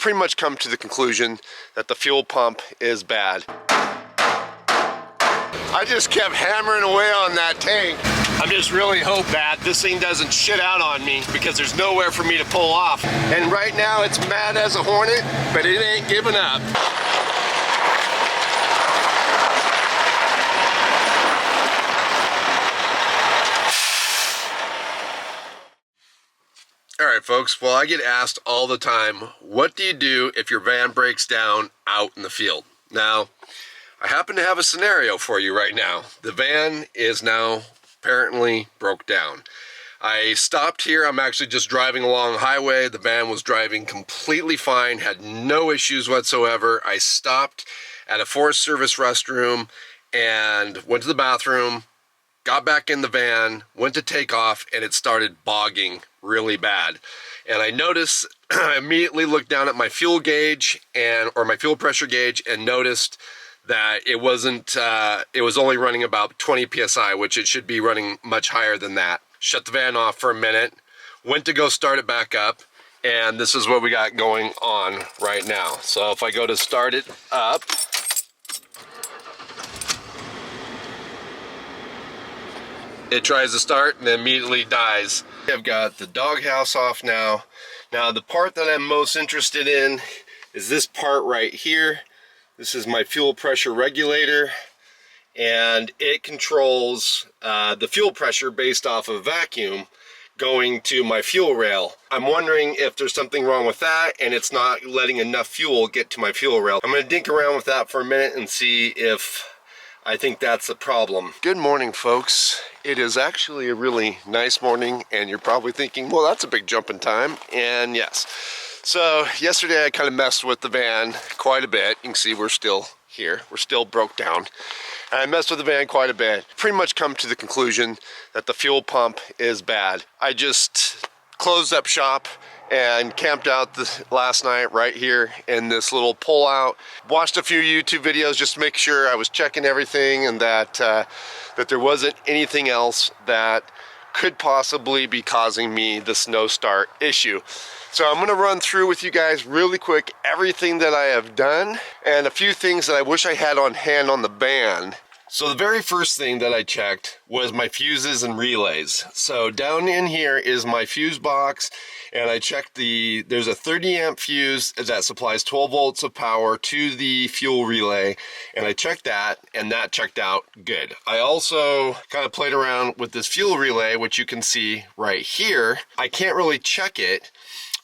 pretty much come to the conclusion that the fuel pump is bad. I just kept hammering away on that tank. I just really hope that this thing doesn't shit out on me because there's nowhere for me to pull off. And right now it's mad as a hornet, but it ain't giving up. All right, folks, well, I get asked all the time, what do you do if your van breaks down out in the field? Now, I happen to have a scenario for you right now. The van is now apparently broke down. I stopped here. I'm actually just driving along the highway. The van was driving completely fine, had no issues whatsoever. I stopped at a Forest Service restroom and went to the bathroom, got back in the van, went to take off, and it started bogging really bad. And I noticed, I immediately looked down at my fuel gauge or my fuel pressure gauge and noticed that it wasn't, it was only running about 20 PSI, which it should be running much higher than that. Shut the van off for a minute, went to go start it back up, and this is what we got going on right now. So if I go to start it up, it tries to start and then immediately dies. I've got the doghouse off now. Now the part that I'm most interested in is this part right here. This is my fuel pressure regulator, and it controls the fuel pressure based off of vacuum going to my fuel rail. I'm wondering if there's something wrong with that and it's not letting enough fuel get to my fuel rail. I'm gonna dink around with that for a minute and see if I think that's the problem. Good morning, folks. It is actually a really nice morning, and you're probably thinking, well, that's a big jump in time, and yes. So yesterday I kind of messed with the van quite a bit. You can see we're still here. We're still broke down. And I messed with the van quite a bit. Pretty much come to the conclusion that the fuel pump is bad. I just closed up shop and camped out last night right here in this little pull-out. Watched a few YouTube videos just to make sure I was checking everything and that that there wasn't anything else that could possibly be causing me this no start issue. So I'm gonna run through with you guys really quick everything that I have done and a few things that I wish I had on hand on the van. So the very first thing that I checked was my fuses and relays. So down in here is my fuse box, and I checked there's a 30 amp fuse that supplies 12 volts of power to the fuel relay, and I checked that, and that checked out good. I also kind of played around with this fuel relay, which you can see right here. I can't really check it,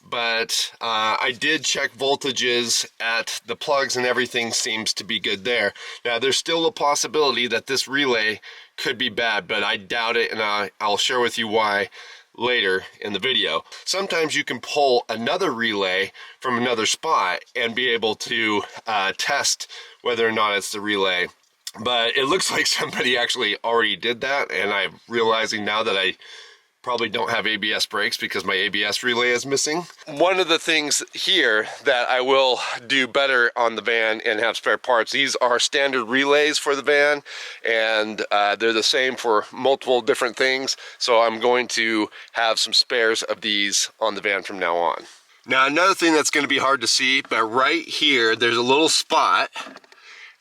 but I did check voltages at the plugs and everything seems to be good there. Now there's still a possibility that this relay could be bad, but I doubt it, and I'll share with you why later in the video. Sometimes you can pull another relay from another spot and be able to test whether or not it's the relay. But it looks like somebody actually already did that, and I'm realizing now that I probably don't have ABS brakes because my ABS relay is missing. One of the things here that I will do better on the van and have spare parts, these are standard relays for the van, and they're the same for multiple different things. So I'm going to have some spares of these on the van from now on. Now another thing that's going to be hard to see, but right here there's a little spot,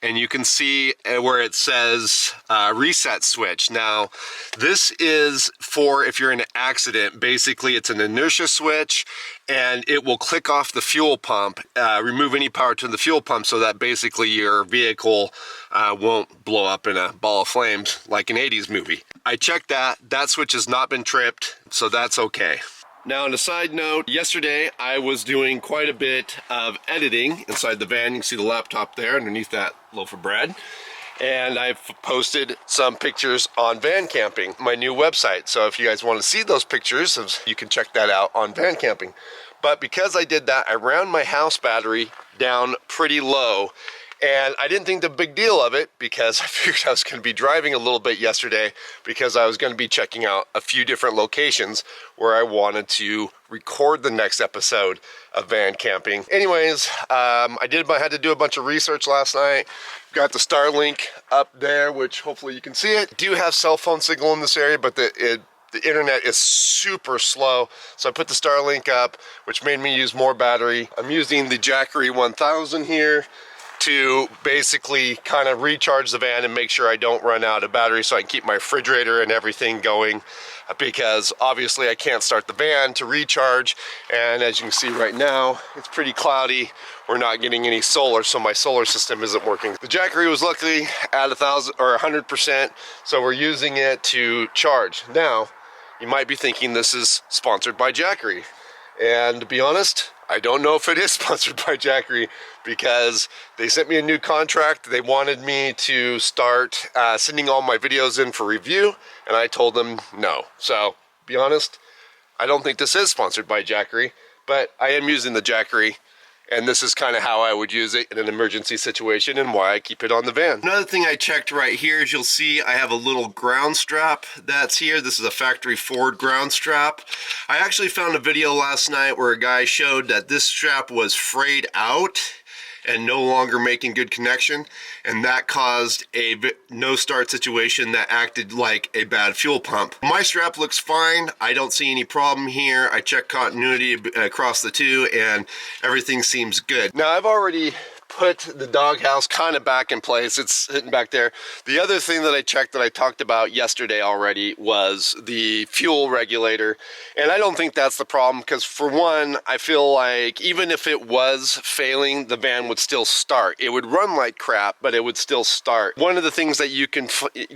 and you can see where it says reset switch. Now, this is for if you're in an accident. Basically, it's an inertia switch, and it will click off the fuel pump, remove any power to the fuel pump, so that basically your vehicle won't blow up in a ball of flames like an 80s movie. I checked that. That switch has not been tripped, so that's okay. Now, on a side note, yesterday I was doing quite a bit of editing inside the van. You can see the laptop there underneath that loaf of bread. And I've posted some pictures on Van Camping, my new website. So if you guys want to see those pictures, you can check that out on Van Camping. But because I did that, I ran my house battery down pretty low. And I didn't think the big deal of it because I figured I was going to be driving a little bit yesterday because I was going to be checking out a few different locations where I wanted to record the next episode of Van Camping. Anyways, I had to do a bunch of research last night. Got the Starlink up there, which hopefully you can see it. Do have cell phone signal in this area, but it the internet is super slow. So I put the Starlink up, which made me use more battery. I'm using the Jackery 1000 here to basically kind of recharge the van and make sure I don't run out of battery, so I can keep my refrigerator and everything going, because obviously I can't start the van to recharge. And as you can see right now, it's pretty cloudy. We're not getting any solar, so my solar system isn't working. The Jackery was luckily at 1,000 or 100%, so we're using it to charge. Now, you might be thinking this is sponsored by Jackery. And to be honest, I don't know if it is sponsored by Jackery, because they sent me a new contract. They wanted me to start sending all my videos in for review, and I told them no. So, to be honest, I don't think this is sponsored by Jackery, but I am using the Jackery, and this is kind of how I would use it in an emergency situation and why I keep it on the van. Another thing I checked right here is you'll see I have a little ground strap that's here. This is a factory Ford ground strap. I actually found a video last night where a guy showed that this strap was frayed out and no longer making good connection, and that caused a no start situation that acted like a bad fuel pump. My strap looks fine. I don't see any problem here. I checked continuity across the two and everything seems good. Now I've already put the doghouse kind of back in place. It's sitting back there. The other thing that I checked that I talked about yesterday already was the fuel regulator. And I don't think that's the problem, because for one, I feel like even if it was failing, the van would still start. It would run like crap, but it would still start. One of the things that you can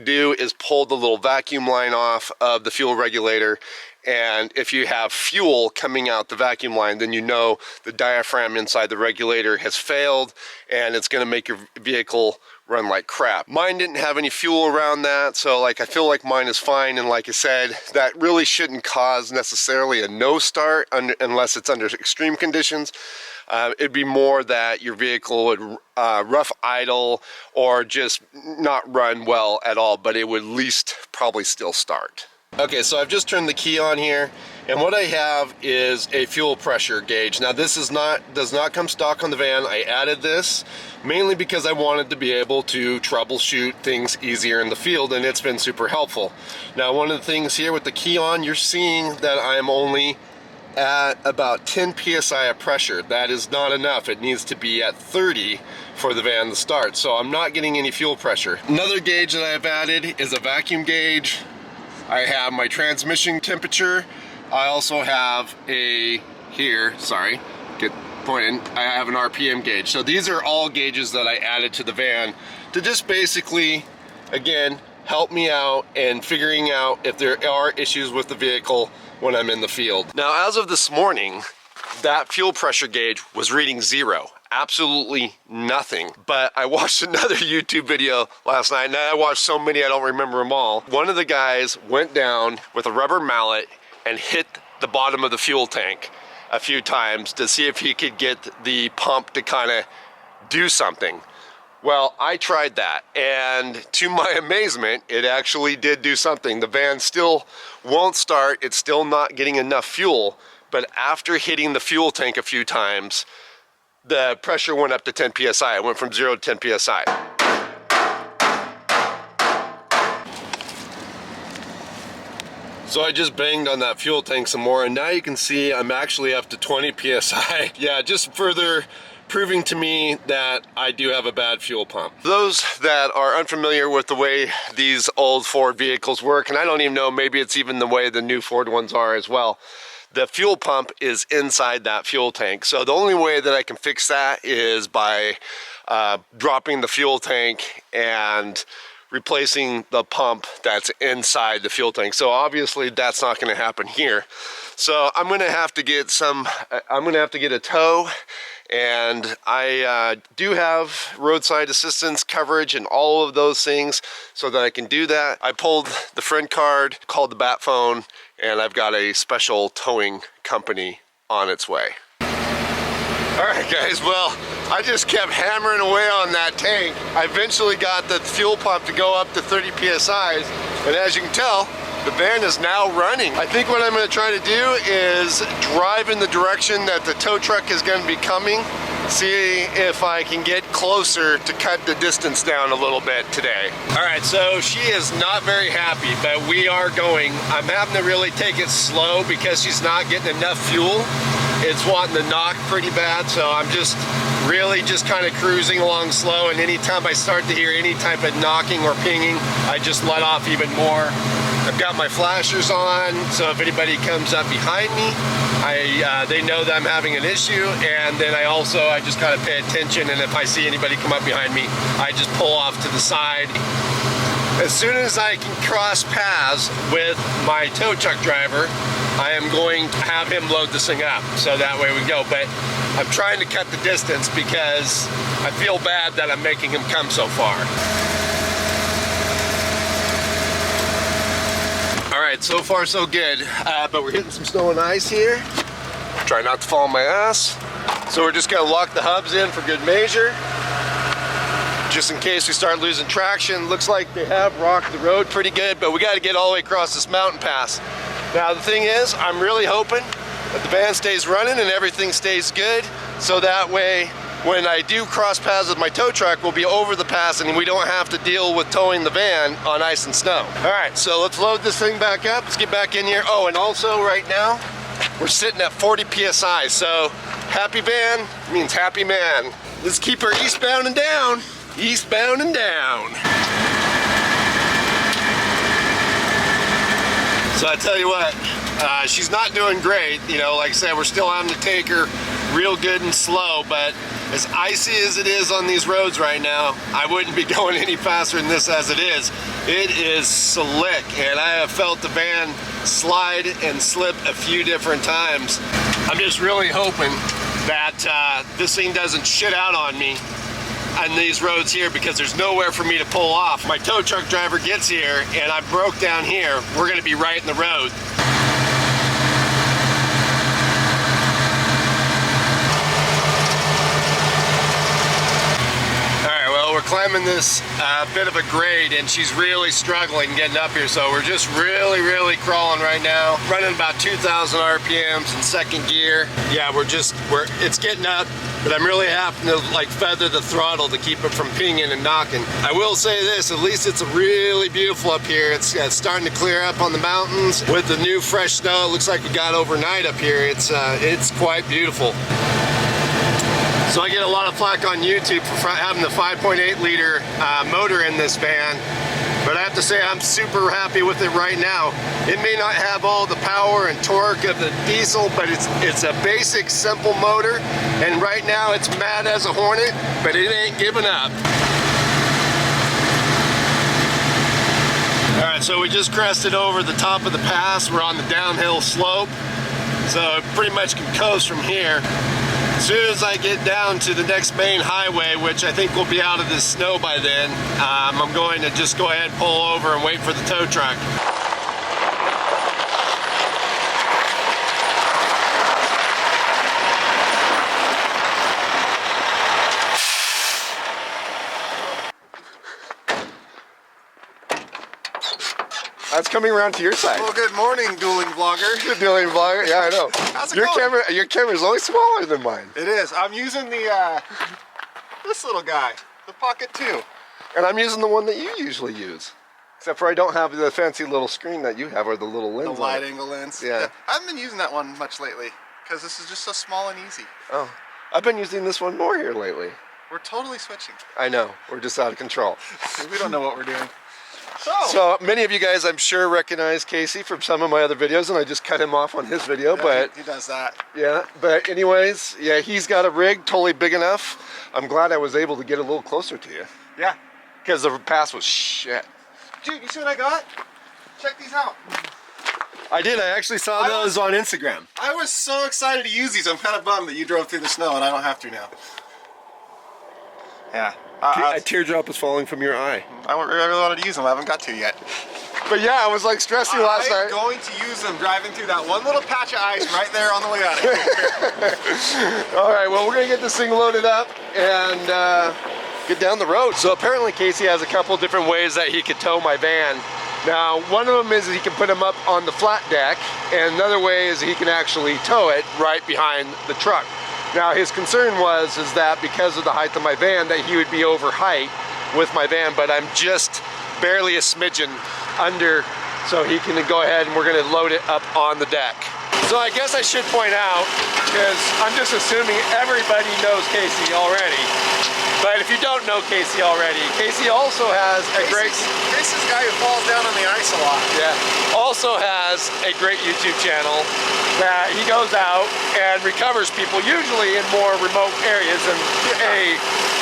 do is pull the little vacuum line off of the fuel regulator. And if you have fuel coming out the vacuum line, then you know the diaphragm inside the regulator has failed and it's going to make your vehicle run like crap. Mine didn't have any fuel around that, so I feel like mine is fine. And like I said, that really shouldn't cause necessarily a no start unless it's under extreme conditions. It'd be more that your vehicle would rough idle or just not run well at all, but it would at least probably still start. Okay, so I've just turned the key on here, and what I have is a fuel pressure gauge. Now this does not come stock on the van. I added this mainly because I wanted to be able to troubleshoot things easier in the field, and it's been super helpful. Now one of the things here with the key on, you're seeing that I'm only at about 10 psi of pressure. That is not enough. It needs to be at 30 for the van to start, so I'm not getting any fuel pressure. Another gauge that I've added is a vacuum gauge. I have my transmission temperature. I also have I have an RPM gauge. So these are all gauges that I added to the van to just basically, again, help me out in figuring out if there are issues with the vehicle when I'm in the field. Now, as of this morning, that fuel pressure gauge was reading 0. Absolutely nothing. But I watched another YouTube video last night, and I watched so many I don't remember them all. One of the guys went down with a rubber mallet and hit the bottom of the fuel tank a few times to see if he could get the pump to kind of do something. Well, I tried that, and to my amazement, it actually did do something. The van still won't start. It's still not getting enough fuel, but after hitting the fuel tank a few times, the pressure went up to 10 psi. It went from 0 to 10 psi. So I just banged on that fuel tank some more, and now you can see I'm actually up to 20 psi. Yeah, just further proving to me that I do have a bad fuel pump. Those that are unfamiliar with the way these old Ford vehicles work, and I don't even know, maybe it's even the way the new Ford ones are as well, the fuel pump is inside that fuel tank. So the only way that I can fix that is by dropping the fuel tank and replacing the pump that's inside the fuel tank. So obviously that's not going to happen here. So I'm going to have to get a tow, and I do have roadside assistance coverage and all of those things so that I can do that. I pulled the friend card, called the bat phone, and I've got a special towing company on its way. Alright guys, well, I just kept hammering away on that tank. I eventually got the fuel pump to go up to 30 psi's, and as you can tell, the van is now running. I think what I'm going to try to do is drive in the direction that the tow truck is going to be coming see if I can get closer to cut the distance down a little bit today. All right, so she is not very happy, but we are going. I'm having to really take it slow because she's not getting enough fuel. It's wanting to knock pretty bad, so I'm just really just kind of cruising along slow, and anytime I start to hear any type of knocking or pinging, I just let off even more. I've got my flashers on, so if anybody comes up behind me, they know that I'm having an issue, and then I just kind of pay attention, and if I see anybody come up behind me, I just pull off to the side. As soon as I can cross paths with my tow truck driver, I am going to have him load this thing up, so that way we go. But I'm trying to cut the distance because I feel bad that I'm making him come so far. All right, so far so good, but we're hitting some snow and ice here. Try not to fall on my ass. So we're just gonna lock the hubs in for good measure, just in case we start losing traction. Looks like they have rocked the road pretty good, but we gotta get all the way across this mountain pass. Now the thing is, I'm really hoping that the van stays running and everything stays good, so that way when I do cross paths with my tow truck, we'll be over the pass and we don't have to deal with towing the van on ice and snow. All right, so let's load this thing back up. Let's get back in here. Oh, and also right now, we're sitting at 40 PSI, so happy van means happy man. Let's keep her eastbound and down. Eastbound and down. So I tell you what, she's not doing great. You know, like I said, we're still having to take her real good and slow, but as icy as it is on these roads right now, I wouldn't be going any faster than this as it is. It is slick, and I have felt the van slide and slip a few different times. I'm just really hoping that this thing doesn't shit out on me on these roads here, because there's nowhere for me to pull off. My tow truck driver gets here and I broke down here, we're gonna be right in the road. We're climbing this bit of a grade, and she's really struggling getting up here, so we're just really crawling right now, running about 2,000 RPMs in second gear. Yeah, it's getting up, but I'm really having to like feather the throttle to keep it from pinging and knocking. I will say this, at least it's really beautiful up here. It's starting to clear up on the mountains with the new fresh snow. It looks like we got overnight up here. It's quite beautiful. So I get a lot of flack on YouTube for having the 5.8 liter motor in this van, but I have to say I'm super happy with it right now. It may not have all the power and torque of the diesel, but it's a basic, simple motor, and right now it's mad as a hornet, but it ain't giving up. All right, so we just crested over the top of the pass. We're on the downhill slope, so pretty much can coast from here. As soon as I get down to the next main highway, which I think will be out of this snow by then, I'm going to just go ahead and pull over and wait for the tow truck. That's coming around to your side. Well, good morning, dueling vlogger. Good dueling vlogger, yeah, I know. How's it going? Your camera's only smaller than mine. It is. I'm using the this little guy, the Pocket 2. And I'm using the one that you usually use. Except for I don't have the fancy little screen that you have, or the little lens. The wide angle lens. Yeah. I haven't been using that one much lately because this is just so small and easy. Oh, I've been using this one more here lately. We're totally switching. I know. We're just out of control. We don't know what we're doing. So many of you guys, I'm sure, recognize Casey from some of my other videos, and I just cut him off on his video. Yeah, but he does that. Yeah, but anyways, yeah, he's got a rig totally big enough. I'm glad I was able to get a little closer to you. Yeah. Because the pass was shit. Dude, you see what I got? Check these out. I did. I actually saw those on Instagram. I was so excited to use these. I'm kind of bummed that you drove through the snow and I don't have to now. Yeah. A teardrop is falling from your eye. I really wanted to use them. I haven't got to yet. But yeah, I was like stressing last night. I'm going to use them driving through that one little patch of ice right there on the way out of here. All right, well, we're going to get this thing loaded up and get down the road. So apparently Casey has a couple different ways that he could tow my van. Now, one of them is he can put them up on the flat deck, and another way is he can actually tow it right behind the truck. Now his concern is that because of the height of my van that he would be over height with my van, but I'm just barely a smidgen under, so he can go ahead and we're gonna load it up on the deck. So I guess I should point out, because I'm just assuming everybody knows Casey already, but if you don't know Casey already, Casey also has a great... Casey's the guy who falls down on the ice a lot. Yeah. Also has a great YouTube channel that he goes out and recovers people, usually in more remote areas than a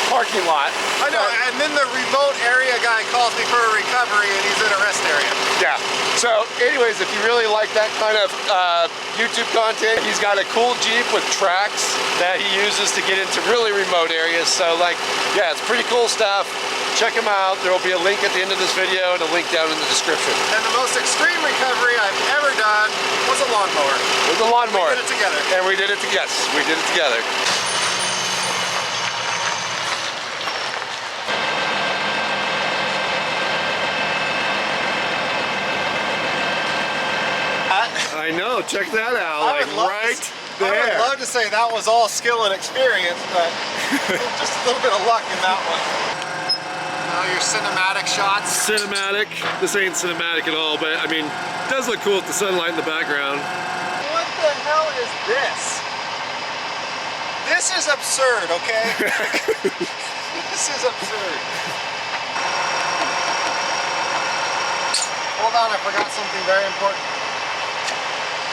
parking lot. I know, and then the remote area guy calls me for a recovery and he's in a rest area. Yeah. So anyways, if you really like that kind of YouTube content, he's got a cool Jeep with tracks that he uses to get into really remote areas. So like, yeah, it's pretty cool stuff. Check him out. There will be a link at the end of this video and a link down in the description. And the most extreme recovery I've ever done was a lawnmower. It was a lawnmower. We did it together. And we did it together. Yes, we did it together. I know, check that out, like right there. I would love to say that was all skill and experience, but just a little bit of luck in that one. Your cinematic shots. Cinematic. This ain't cinematic at all, but I mean, it does look cool with the sunlight in the background. What the hell is this? This is absurd, okay? This is absurd. Hold on, I forgot something very important.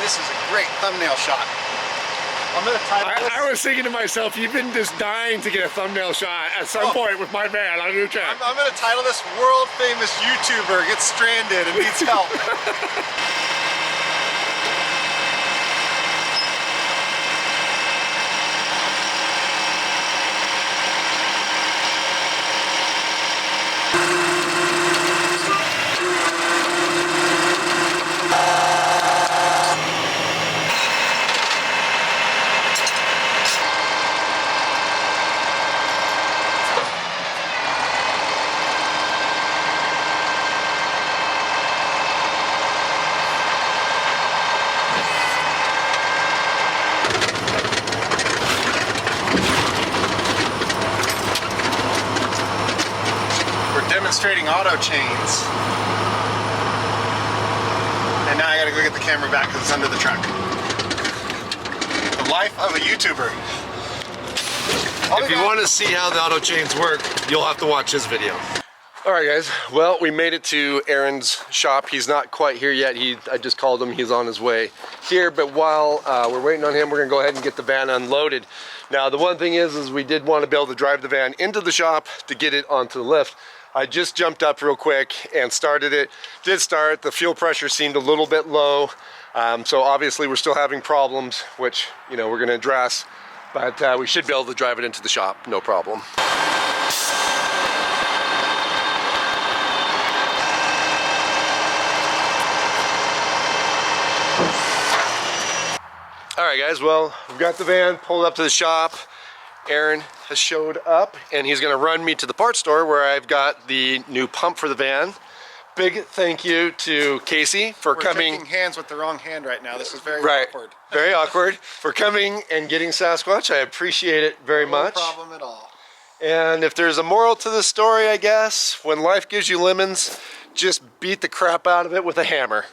This is a great thumbnail shot. I'm gonna title this. I was thinking to myself, you've been just dying to get a thumbnail shot at some point with my van on your channel. I'm gonna title this "World Famous YouTuber Gets Stranded and Needs Help." Demonstrating auto chains. And now I gotta go get the camera back because it's under the truck. The life of a YouTuber. If you want to see how the auto chains work, you'll have to watch this video. Alright guys, well we made it to Aaron's shop. He's not quite here yet. I just called him, he's on his way here, but while we're waiting on him, we're gonna go ahead and get the van unloaded. Now the one thing is we did want to be able to drive the van into the shop to get it onto the lift. I just jumped up real quick and started it. Did start, the fuel pressure seemed a little bit low. So obviously we're still having problems, which, you know, we're gonna address, but we should be able to drive it into the shop, no problem. All right guys, well, we've got the van pulled up to the shop. Aaron has showed up and he's gonna run me to the parts store where I've got the new pump for the van. Big thank you to Casey for coming. We're shaking hands with the wrong hand right now. This is very awkward. Very awkward. For coming and getting Sasquatch. I appreciate it very much. No problem at all. And if there's a moral to the story, I guess, when life gives you lemons, just beat the crap out of it with a hammer.